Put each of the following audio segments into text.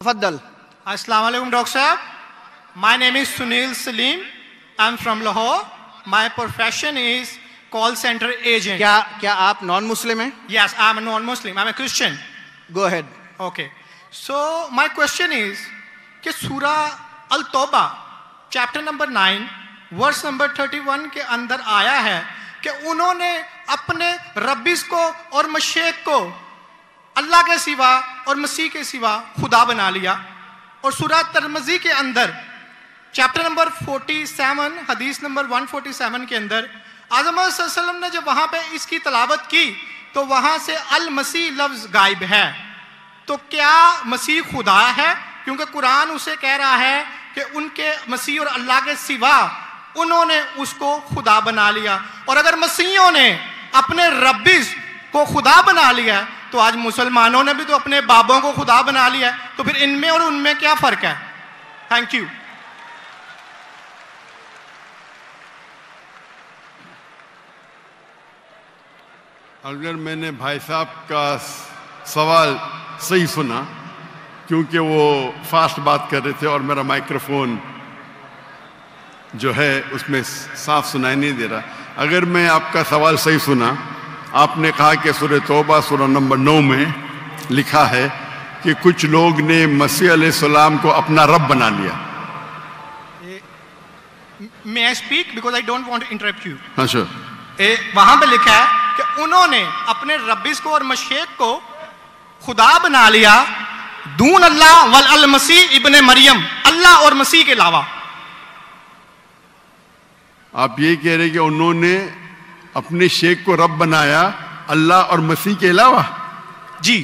تفضل. Assalamu alaikum, Dr. Sahab. My name is Sunil Salim. I'm from Lahore. My profession is call center agent. کیا آپ نان مسلم ہیں؟ Yes, I'm a non-Muslim. I'm a Christian. Go ahead. Okay. So my question is کہ سورہ التوبہ chapter number 9 verse number 31 کے اندر آیا ہے کہ انہوں نے اپنے ربیس کو اور مشیخ کو اللہ کے سوا اور مسیح کے سوا خدا بنا لیا. اور سورہ ترمذی کے اندر چیپٹر نمبر 47 حدیث نمبر 147 کے اندر اعظم صلی اللہ علیہ وسلم نے جب وہاں پہ اس کی تلاوت کی تو وہاں سے المسیح لفظ غائب ہے. تو کیا مسیح خدا ہے؟ کیونکہ قرآن اسے کہہ رہا ہے کہ ان کے مسیح اور اللہ کے سوا انہوں نے اس کو خدا بنا لیا. اور اگر مسیحوں نے اپنے ربیس کو خدا بنا لیا تو آج مسلمانوں نے بھی تو اپنے بابوں کو خدا بنا لیا ہے. تو پھر ان میں اور ان میں کیا فرق ہے؟ Thank you. اگر میں نے بھائی صاحب کا سوال صحیح سنا، کیونکہ وہ فاسٹ بات کر رہے تھے اور میرا مائکروفون جو ہے اس میں صاف سنائی نہیں دے رہا. اگر میں آپ کا سوال صحیح سنا، آپ نے کہا کہ سورہ توبہ سورہ نمبر 9 میں لکھا ہے کہ کچھ لوگ نے مسیح علیہ السلام کو اپنا رب بنا لیا. May I speak because I don't want to interrupt you. ہاں sure. وہاں پہ لکھا ہے کہ انہوں نے اپنے ربیس کو اور مشیخ کو خدا بنا لیا دون اللہ والمسیح ابن مریم، اللہ اور مسیح کے علاوہ. آپ یہ کہہ رہے کہ انہوں نے اپنے شیخ کو رب بنایا اللہ اور مسیح کے علاوہ؟ جی.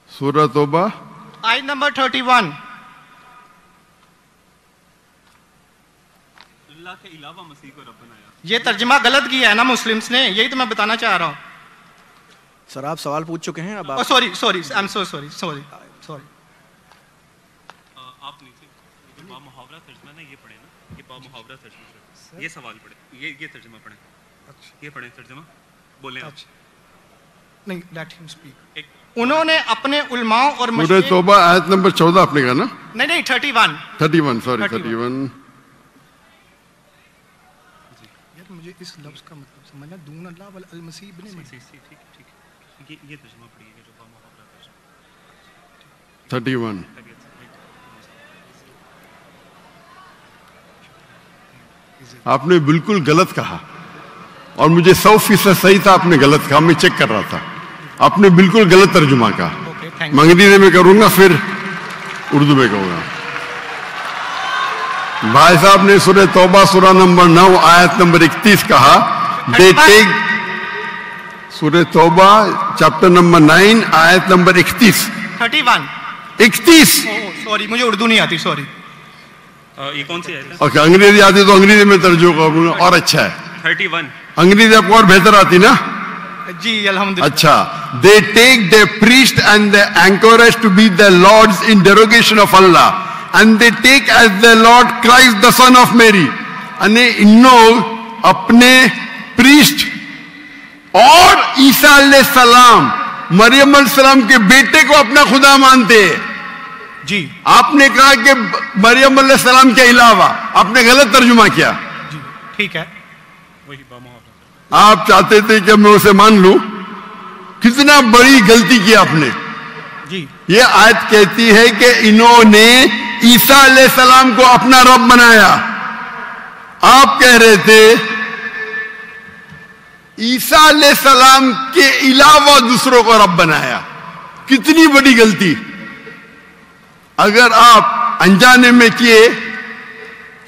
سورہ توبہ آیت نمبر 31. اللہ کے علاوہ مسیح کو رب بنایا. یہ ترجمہ غلط کیا ہے نا مسلمس نے، یہی تو میں بتانا چاہ رہا ہوں. سر آپ سوال پوچھ چکے ہیں اب آپ. Sorry I am so sorry. آپ نیچے جو با محاورہ ترجمہ نا یہ پڑھیں نا، یہ با محاورہ ترجمہ، یہ سوال پڑھیں، یہ ترجمہ پڑھیں. یہ پڑھیں ترجمہ، بولیں آپ. نہیں لیٹ ہم اسپیک. انہوں نے اپنے علماء اور سورہ توبہ آیت نمبر 14 آپ نے کہا نا؟ نہیں 31 سوری 31. مجھے اس لفظ کا مطلب سمجھنا، دون اللہ والمسیح ابن مریم. ٹھیک یہ ترجمہ پڑھیے گا جو با محاورہ ترجمہ. 31. آپ نے بالکل غلط کہا اور مجھے 100% صحیح تھا. آپ نے غلط کہا، میں چیک کر رہا تھا. آپ نے بالکل غلط ترجمہ کہا. میں انگریزی میں کروں گا پھر اردو میں کہوں گا. بھائی صاحب نے سورہ توبہ سورہ نمبر 9 آیت نمبر 31 کہا. دے ٹیک سورہ توبہ چیپٹر نمبر 9 آیت نمبر 31. 31. سوری مجھے اردو نہیں آتی، سوری. یہ کون سی ہے؟ اوکے انگریزی آتی تو انگریزی میں ترجمہ کروں گا اور اچھا ہے. 31. انگریزی آپ کو اور بہتر آتی نا؟ جی الحمدللہ. اچھا. They take their priest and their anchorage to be their lords in derogation of Allah, and they take as their Lord Christ the son of Mary. یعنی ان لوگ اپنے پریسٹ اور عیسیٰ علیہ السلام مریم علیہ السلام کے بیٹے کو اپنا خدا مانتے ہیں. جی آپ نے کہا کہ مریم علیہ السلام کے علاوہ، آپ نے غلط ترجمہ کیا. جی ٹھیک ہے. وہی با محاورہ. آپ چاہتے تھے کہ میں اسے مان لوں. کتنا بڑی غلطی کی آپ نے. جی یہ آیت کہتی ہے کہ انہوں نے عیسیٰ علیہ السلام کو اپنا رب بنایا. آپ کہہ رہے تھے عیسیٰ علیہ السلام کے علاوہ دوسروں کو رب بنایا. کتنی بڑی غلطی. اگر آپ انجانے میں کیے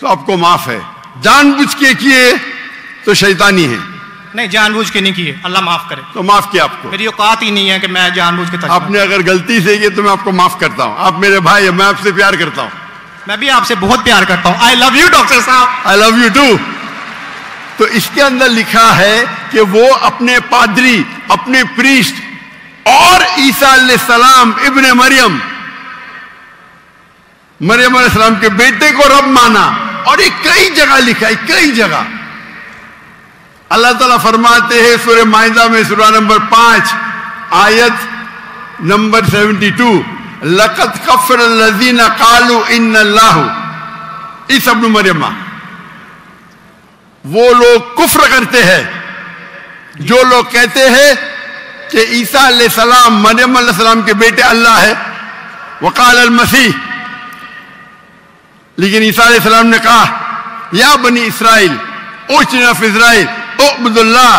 تو آپ کو معاف ہے، جان بوجھ کے کیے تو شیطانی ہے. نہیں جان بوجھ کے نہیں کیے، اللہ معاف کرے. تو معاف کیا آپ کو. میری اوقات ہی نہیں ہے کہ میں جان بوجھ کے آپ نے اگر غلطی سے کی تو میں آپ کو معاف کرتا ہوں. آپ میرے بھائی ہیں، میں آپ سے پیار کرتا ہوں. میں بھی آپ سے بہت پیار کرتا ہوں. آئی لو یو ڈاکٹر صاحب. آئی لو یو ٹو. تو اس کے اندر لکھا ہے کہ وہ اپنے پادری، اپنے پریسٹ اور عیسیٰ علیہ السلام ابن مریم علیہ السلام کے بیٹے کو رب مانا. اور یہ کئی جگہ لکھا ہے، کئی جگہ. अल्लाह ताला फरमाते हैं सूरह माइदा में सूरह नंबर 5 आयत नंबर 72, लक़द कफ़र लज़ीना क़ालू इन्नल्लाहु, ईसा इब्न मरियम, वो लोग कुफ्र करते हैं जो लोग कहते हैं कि ईसा अलैहिस्सलाम मरियम अलैहिस्सलाम के बेटे अल्लाह है। वक़ाल अल मसीह, लेकिन ईसा अलैहिस्सलाम ने कहा या बनी इसराइल उजना फी इज़राइल उअब्दुल्लाह,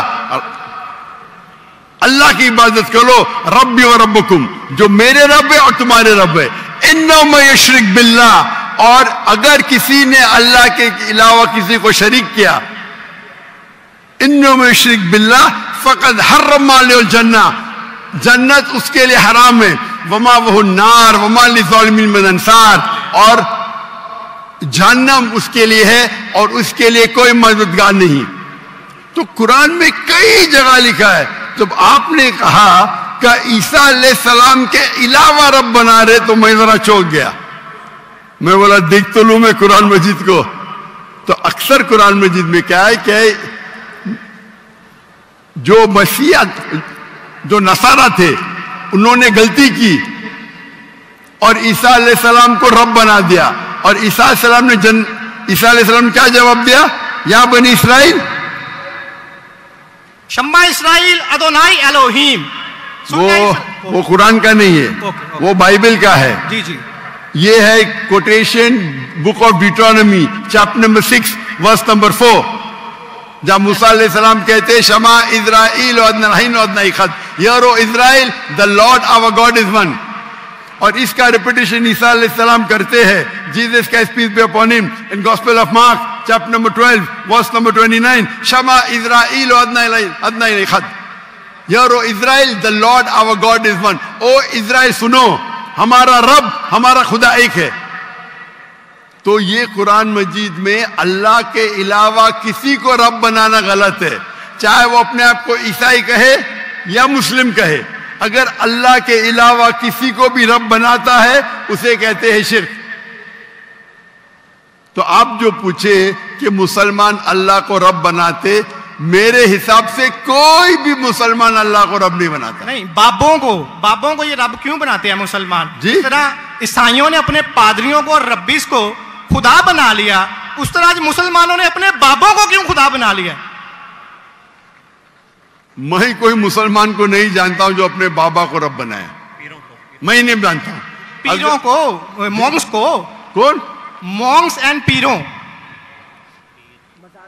अल्लाह की इबादत करो, रब्बी व रब्बुकुम, जो मेरे रब है और तुम्हारे रब है। इन्नहु मन युश्रिक बिल्लाह, और अगर किसी ने अल्लाह के अलावा किसी को शरीक किया, इन्नहु मन युश्रिक बिल्लाह फ़क़द हर्रम अलैहिल जन्नह, जन्नत उसके लिए हराम है, वमा वहु नार वमा लिज़ालिमीन मिन अंसार, और जहन्नम उसके लिए है और उसके लिए कोई मददगार नहीं। तो कुरान में कई जगह लिखा है। जब आपने कहा कि ईसा अलैहिस्सलाम के अलावा रब बना रहे, तो मैं जरा चौंक गया। मैं बोला देख तो लूं मैं कुरान मजीद को। तो अक्सर कुरान मजीद में क्या है कि जो मसीहा, जो नसारा थे, उन्होंने गलती की और ईसा अलैहिस्सलाम को रब बना दिया। और ईसा अलैहिस्सलाम ने क्या जवाब दिया? या बनी इसराइल शम्मा इसराइल अदोनाई एलोहीम। वो कुरान का नहीं है, वो बाइबल का है। जी जी, ये है quotation book of Deuteronomy chapter number 6 verse number 4, जब मूसा अलैहिस्सलाम कहते हैं शमा इज़राइल वअदनाहीन वअदनाइखद, hear O Israel the Lord our God is one. और इसका रिपीटेशन ईसा अलैहिस्सलाम करते हैं, जीसस का peace be upon him, in gospel of Mark chapter number 12 verse number 29, शमा इज़राइल वअदनाइखद, hear O Israel the Lord our God is one. ओ इज़राइल सुनो, हमारा रब, हमारा खुदा एक है। तो ये कुरान मजीद में अल्लाह के अलावा किसी को रब बनाना गलत है, चाहे वो अपने आप को ईसाई कहे या मुस्लिम कहे। अगर अल्लाह के अलावा किसी को भी रब बनाता है उसे कहते हैं शिर्क। तो आप जो पूछे कि मुसलमान अल्लाह को रब बनाते, मेरे हिसाब से कोई भी मुसलमान अल्लाह को रब नहीं बनाता। नहीं, बाबों को ये रब क्यों बनाते हैं मुसलमान? जी? जिस तरह ईसाइयों ने अपने पादरियों को और रब्बीस को खुदा बना लिया, उस तरह आज मुसलमानों ने अपने बाबों को क्यों खुदा बना लिया? मैं कोई मुसलमान को नहीं जानता हूं जो अपने बाबा को रब बनाया, मैं नहीं जानता हूं। पीरों को, मॉन्क्स को। कौन? Monks and पीरों।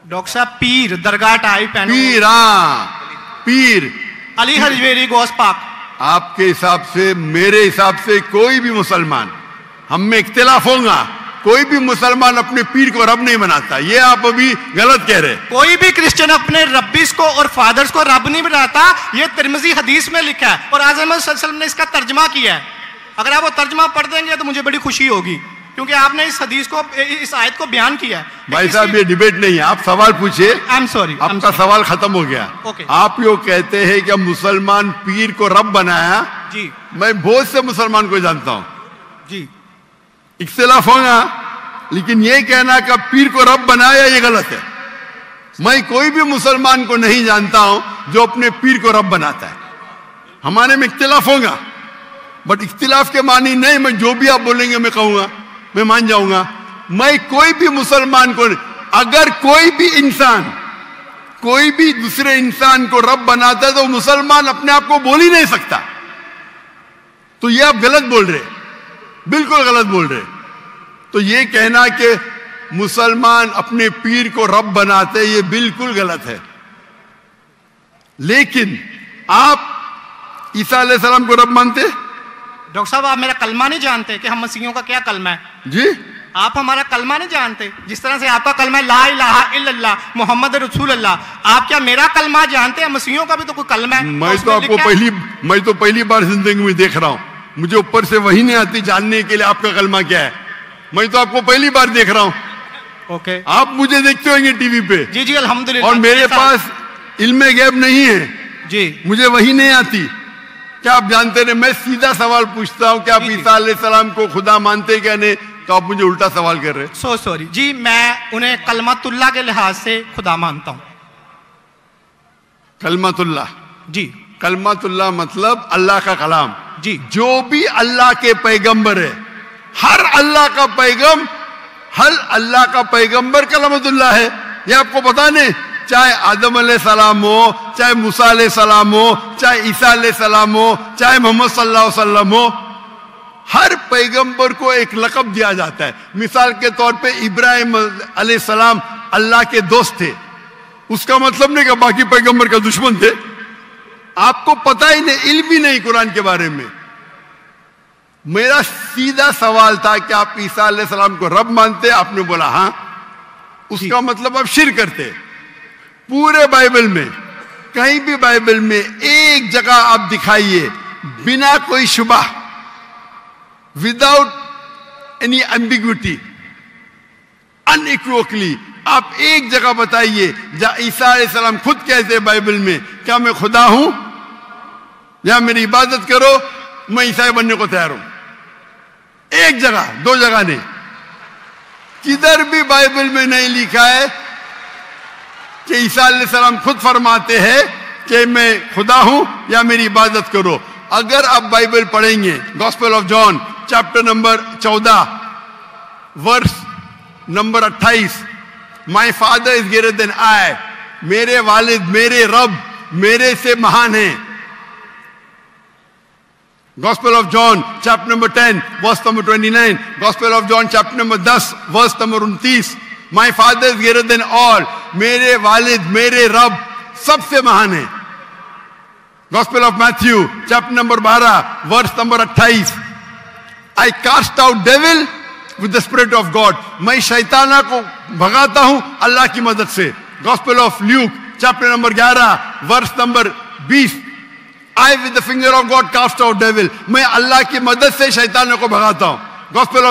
डॉक्टर साहब, पीर दरगाह टाइप, पीर, पीर अली हजवेरी गोस पाक। आपके हिसाब से, मेरे हिसाब से कोई भी मुसलमान, हम में इख्तिलाफ होगा, कोई भी मुसलमान अपने पीर को रब नहीं बनाता। ये आप अभी गलत कह रहे। कोई भी क्रिश्चियन अपने रब्बीस को और फादर्स को रब नहीं बनाता। ये तिरमिज़ी हदीस में लिखा है और आज़म सल्लल्लाहु अलैहि वसल्लम ने इसका तर्जमा किया है। अगर आप वो तर्जमा पढ़ देंगे तो मुझे बड़ी खुशी होगी, क्योंकि आपने इस हदीस को, इस आयत को बयान किया है। भाई साहब, ये डिबेट नहीं है, आप सवाल पूछिए। आई एम सॉरी, आपका सवाल खत्म हो गया। आप यो कहते हैं कि मुसलमान पीर को रब बनाया। जी, मैं बहुत से मुसलमान को जानता हूं। जी, इख्तिलाफ होगा, लेकिन ये कहना कि पीर को रब बनाया, ये गलत है। मैं कोई भी मुसलमान को नहीं जानता हूं जो अपने पीर को रब बनाता है। हमारे में इख्तिलाफ होगा, बट इख्तिलाफ के मानी नहीं मैं जो भी आप बोलेंगे मैं कहूंगा, मैं मान जाऊंगा। मैं कोई भी मुसलमान को, अगर कोई भी इंसान कोई भी दूसरे इंसान को रब बनाता है तो मुसलमान अपने आप को बोल ही नहीं सकता। तो ये आप गलत बोल रहे, बिल्कुल गलत बोल रहे। तो ये कहना कि मुसलमान अपने पीर को रब बनाते, ये बिल्कुल गलत है। लेकिन आप ईसा अलैहिस्सलाम को रब मानते? डॉक्टर साहब, आप मेरा कलमा नहीं जानते कि हम मसीहियों का क्या कलमा है? जी, आप हमारा कलमा नहीं जानते। जिस तरह से आपका कलमा है ला इलाहा इल्लल्लाह मुहम्मद रसूलुल्लाह, आप क्या मेरा कलमा जानते हैं? मसीहियों का भी तो कोई कलमा है। मैं तो पहली बार जिंदगी में देख रहा हूं। मुझे ऊपर से वही नहीं आती जानने के लिए आपका कलमा क्या है। मैं तो आपको पहली बार देख रहा हूं। ओके, आप मुझे देखते होंगे टीवी पे। जी जी, अल्हम्दुलिल्लाह। और मेरे पास इल्मे गैब नहीं है जी, मुझे वही नहीं आती। क्या आप जानते नहीं? मैं सीधा सवाल पूछता हूं कि आप ईसा अलैहिस्सलाम को खुदा मानते क्या नहीं, तो आप मुझे उल्टा सवाल कर रहे हैं। सॉरी जी, मैं उन्हें कलमतुल्लाह के लिहाज से खुदा मानता हूं। कलमतुल्लाह, जी कलमतुल्लाह मतलब अल्लाह का कलाम। जी जो भी अल्लाह के पैगंबर है, हर अल्लाह का पैगंबर कलमतुल्लाह है। ये आपको पता नहीं, चाहे आदम अलैहिस्सलाम हो, चाहे मूसा अलैहिस्सलाम हो, चाहे ईसा अलैहिस्सलाम हो, चाहे मोहम्मद सल्लल्लाहु अलैहि वसल्लम हो, हर पैगंबर को एक लक़ब दिया जाता है। मिसाल के तौर पे इब्राहिम अलैहिस्सलाम अल्लाह के दोस्त थे, उसका मतलब नहीं कि बाकी पैगंबर का दुश्मन थे। आपको पता ही नहीं, इल्म भी नहीं कुरान के बारे में। मेरा सीधा सवाल था कि आप ईसा अलैहिस्सलाम को रब मानते? आपने बोला हाँ। उसका मतलब आप शिर्क करते। पूरे बाइबल में, कहीं भी बाइबल में एक जगह आप दिखाइए बिना कोई शुबह, विदाउट एनी एम्बिग्विटी, अनइक्वोकली, आप एक जगह बताइए जहां ईसा अलैहिस्सलाम खुद कहते हैं बाइबल में, क्या मैं खुदा हूं या मेरी इबादत करो, मैं ईसाई बनने को तैयार हूं। एक जगह, दो जगह नहीं, किधर भी बाइबल में नहीं लिखा है कि ईसा अलैहिस्सलाम खुद फरमाते हैं कि मैं खुदा हूं या मेरी इबादत करो। अगर आप बाइबल पढ़ेंगे, gospel of John chapter number 14 verse number 28, my father is greater than I, मेरे वालिद, मेरे रब मेरे से महान हैं। Gospel of John chapter number 10 verse number 29, Gospel of John chapter number 10 verse number 29, my father is greater than all, मेरे वालिद, मेरे रब सबसे महान है। Gospel of Matthew chapter number 12 verse number 28, I cast out devil with the spirit of God, मैं शैताना को भगाता हूं अल्लाह की मदद से। Gospel of Luke chapter number 11 verse number 20, I with the finger of God cast out devil, मैं अल्लाह की मदद से शैतानों को भगाता हूं। Gospel of